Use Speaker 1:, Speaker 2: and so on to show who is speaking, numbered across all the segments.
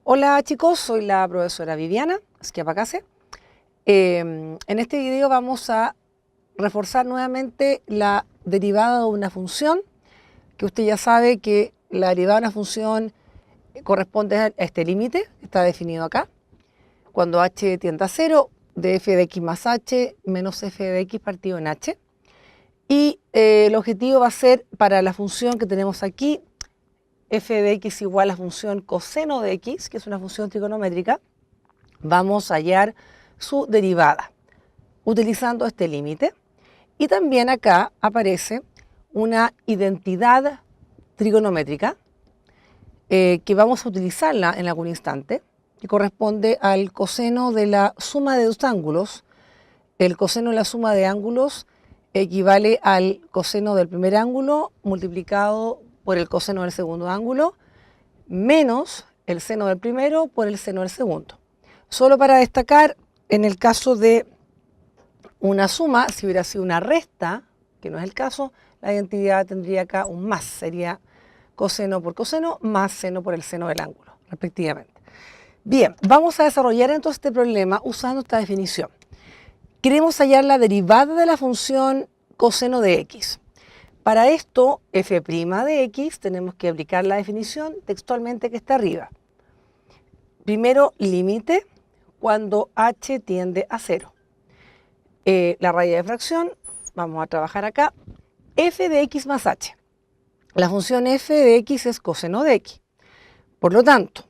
Speaker 1: Hola chicos, soy la profesora Viviana Schiapacase. En este video vamos a reforzar nuevamente la derivada de una función, que usted ya sabe que la derivada de una función corresponde a este límite, que está definido acá. Cuando h tiende a 0, de f de x más h menos f de x partido en h. Y el objetivo va a ser para la función que tenemos aquí, f de x igual a la función coseno de x, que es una función trigonométrica, vamos a hallar su derivada utilizando este límite. Y también acá aparece una identidad trigonométrica que vamos a utilizarla en algún instante, que corresponde al coseno de la suma de dos ángulos. El coseno de la suma de ángulos equivale al coseno del primer ángulo multiplicado por el coseno del segundo ángulo, menos el seno del primero por el seno del segundo. Solo para destacar, en el caso de una suma, si hubiera sido una resta, que no es el caso, la identidad tendría acá un más, sería coseno por coseno más seno por el seno del ángulo, respectivamente. Bien, vamos a desarrollar entonces este problema usando esta definición. Queremos hallar la derivada de la función coseno de x. Para esto, f' de x, tenemos que aplicar la definición textualmente que está arriba. Primero, límite cuando h tiende a 0. La raya de fracción, vamos a trabajar acá, f de x más h. La función f de x es coseno de x. Por lo tanto,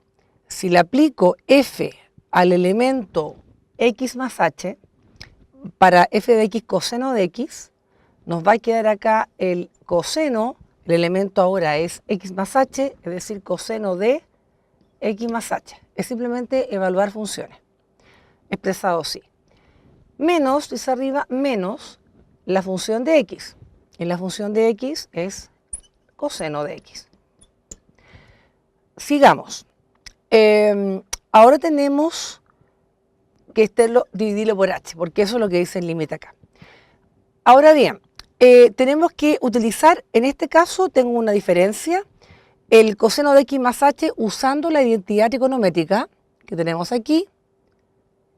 Speaker 1: si le aplico f al elemento x más h, para f de x coseno de x, nos va a quedar acá el coseno, el elemento ahora es x más h, es decir, coseno de x más h. Es simplemente evaluar funciones, expresado así. Menos, dice arriba, menos la función de x. Y la función de x es coseno de x. Sigamos. Ahora tenemos que dividirlo por h, porque eso es lo que dice el límite acá. Ahora bien, tenemos que utilizar, en este caso tengo una diferencia, el coseno de x más h usando la identidad trigonométrica que tenemos aquí.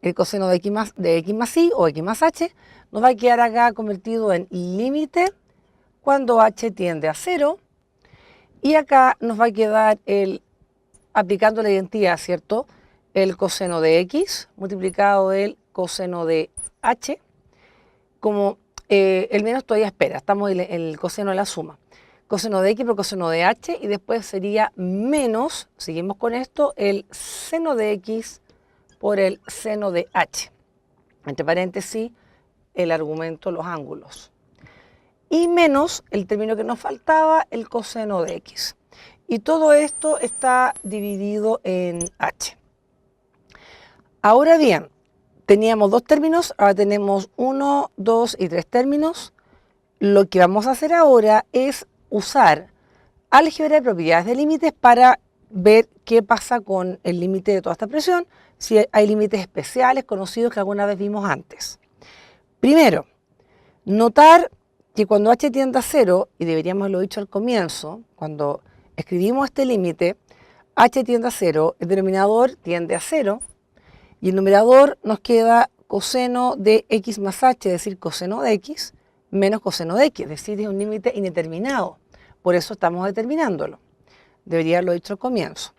Speaker 1: El coseno de x más y o x más h nos va a quedar acá convertido en límite cuando h tiende a 0. Y acá nos va a quedar aplicando la identidad, ¿cierto? El coseno de x multiplicado el coseno de h. Como el menos todavía espera, estamos en el coseno de la suma. Coseno de x por coseno de h y después sería menos, seguimos con esto, el seno de x por el seno de h. Entre paréntesis, el argumento, los ángulos. Y menos el término que nos faltaba, el coseno de x. Y todo esto está dividido en h. Ahora bien, teníamos dos términos, ahora tenemos 1, 2 y 3 términos. Lo que vamos a hacer ahora es usar álgebra de propiedades de límites para ver qué pasa con el límite de toda esta expresión, si hay límites especiales conocidos que alguna vez vimos antes. Primero, notar que cuando h tiende a 0, y deberíamos haberlo dicho al comienzo, cuando escribimos este límite, h tiende a 0, el denominador tiende a 0, y el numerador nos queda coseno de x más h, es decir, coseno de x, menos coseno de x, es decir, es un límite indeterminado. Por eso estamos determinándolo. Debería haberlo dicho al comienzo.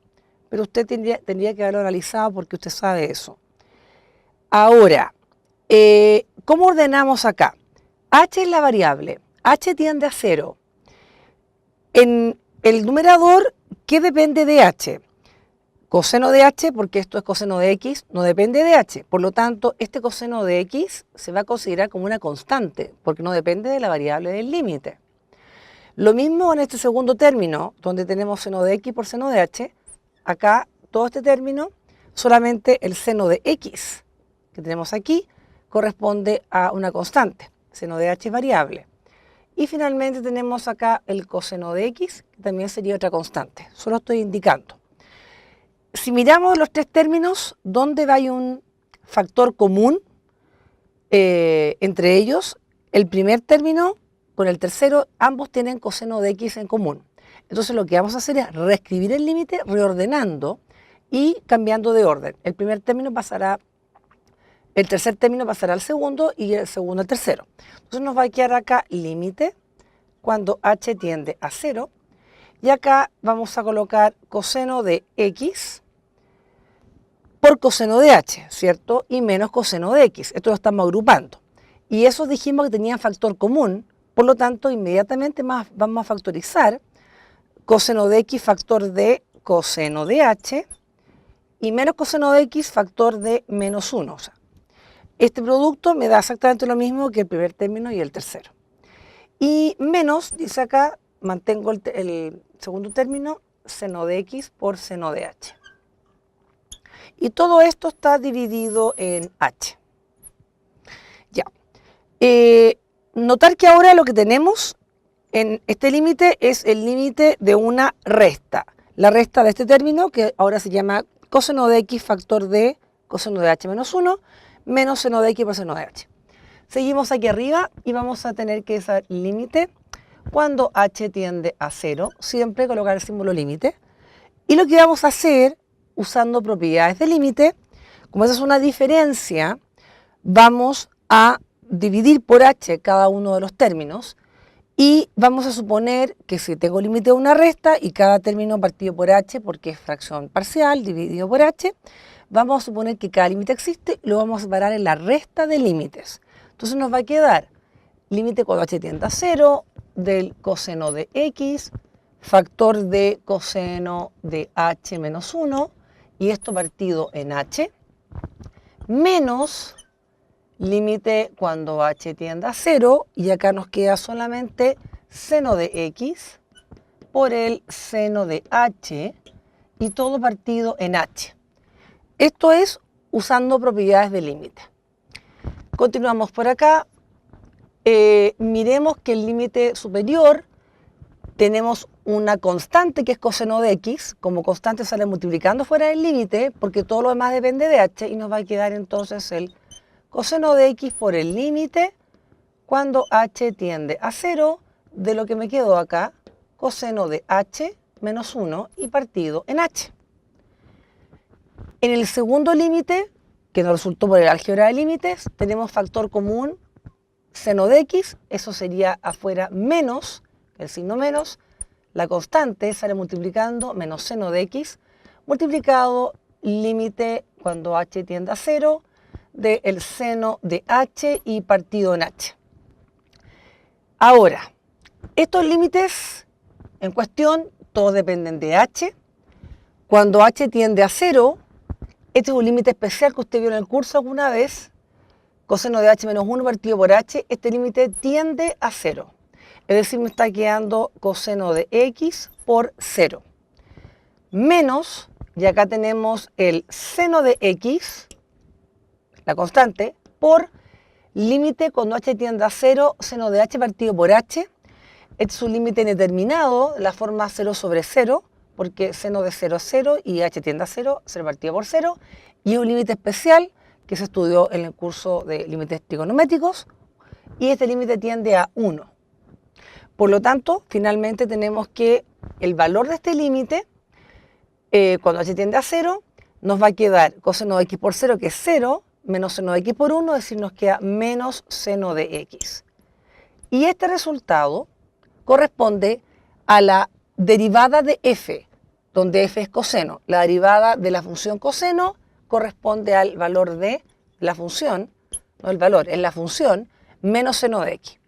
Speaker 1: Pero usted tendría que haberlo analizado porque usted sabe eso. Ahora, ¿cómo ordenamos acá? H es la variable. H tiende a 0. En el numerador, ¿qué depende de h? Coseno de h, porque esto es coseno de x, no depende de h. Por lo tanto, este coseno de x se va a considerar como una constante, porque no depende de la variable del límite. Lo mismo en este segundo término, donde tenemos seno de x por seno de h. Acá, todo este término, solamente el seno de x que tenemos aquí corresponde a una constante. Seno de h es variable. Y finalmente tenemos acá el coseno de x, que también sería otra constante. Solo estoy indicando. Si miramos los tres términos, ¿dónde hay un factor común entre ellos? El primer término con el tercero, ambos tienen coseno de x en común. Entonces lo que vamos a hacer es reescribir el límite reordenando y cambiando de orden. El tercer término pasará al segundo y el segundo al tercero. Entonces nos va a quedar acá límite cuando h tiende a 0. Y acá vamos a colocar coseno de x por coseno de h, ¿cierto? Y menos coseno de x. Esto lo estamos agrupando. Y esos dijimos que tenían factor común, por lo tanto, inmediatamente vamos a factorizar coseno de x factor de coseno de h y menos coseno de x factor de menos 1. O sea, este producto me da exactamente lo mismo que el primer término y el tercero. Y menos, dice acá, mantengo el segundo término, seno de x por seno de h. Y todo esto está dividido en h. Ya. Notar que ahora lo que tenemos en este límite es el límite de una resta. La resta de este término, que ahora se llama coseno de x factor de coseno de h menos 1, menos seno de x por seno de h. Seguimos aquí arriba y vamos a tener que usar límite cuando h tiende a 0, siempre colocar el símbolo límite. Y lo que vamos a hacer, usando propiedades de límite, como esa es una diferencia, vamos a dividir por h cada uno de los términos y vamos a suponer que si tengo límite de una resta y cada término partido por h, porque es fracción parcial dividido por h, vamos a suponer que cada límite existe y lo vamos a separar en la resta de límites. Entonces nos va a quedar límite cuando h tiende a 0 del coseno de x, factor de coseno de h menos 1, y esto partido en h, menos límite cuando h tiende a 0, y acá nos queda solamente seno de x por el seno de h, y todo partido en h. Esto es usando propiedades de límite. Continuamos por acá. Miremos que el límite superior tenemos una constante que es coseno de x. Como constante sale multiplicando fuera del límite porque todo lo demás depende de h y nos va a quedar entonces el coseno de x por el límite cuando h tiende a 0 de lo que me quedó acá, coseno de h menos 1 y partido en h. En el segundo límite, que nos resultó por el álgebra de límites, tenemos factor común seno de x, eso sería afuera menos, el signo menos, la constante sale multiplicando menos seno de x, multiplicado límite cuando h tiende a 0, del seno de h y partido en h. Ahora, estos límites en cuestión, todos dependen de h. Cuando h tiende a 0, este es un límite especial que usted vio en el curso alguna vez, coseno de h menos 1 partido por h, este límite tiende a 0. Es decir, me está quedando coseno de x por 0. Menos, y acá tenemos el seno de x, la constante, por límite cuando h tiende a 0, seno de h partido por h. Este es un límite indeterminado, la forma 0 sobre 0, porque seno de 0 es 0 y h tiende a 0, 0 partido por 0. Y es un límite especial que se estudió en el curso de límites trigonométricos, y este límite tiende a 1. Por lo tanto, finalmente tenemos que el valor de este límite, cuando h tiende a 0, nos va a quedar coseno de x por 0, que es 0, menos seno de x por 1, es decir, nos queda menos seno de x. Y este resultado corresponde a la derivada de f, donde f es coseno. La derivada de la función coseno corresponde al valor de la función, no el valor, es la función, menos seno de x.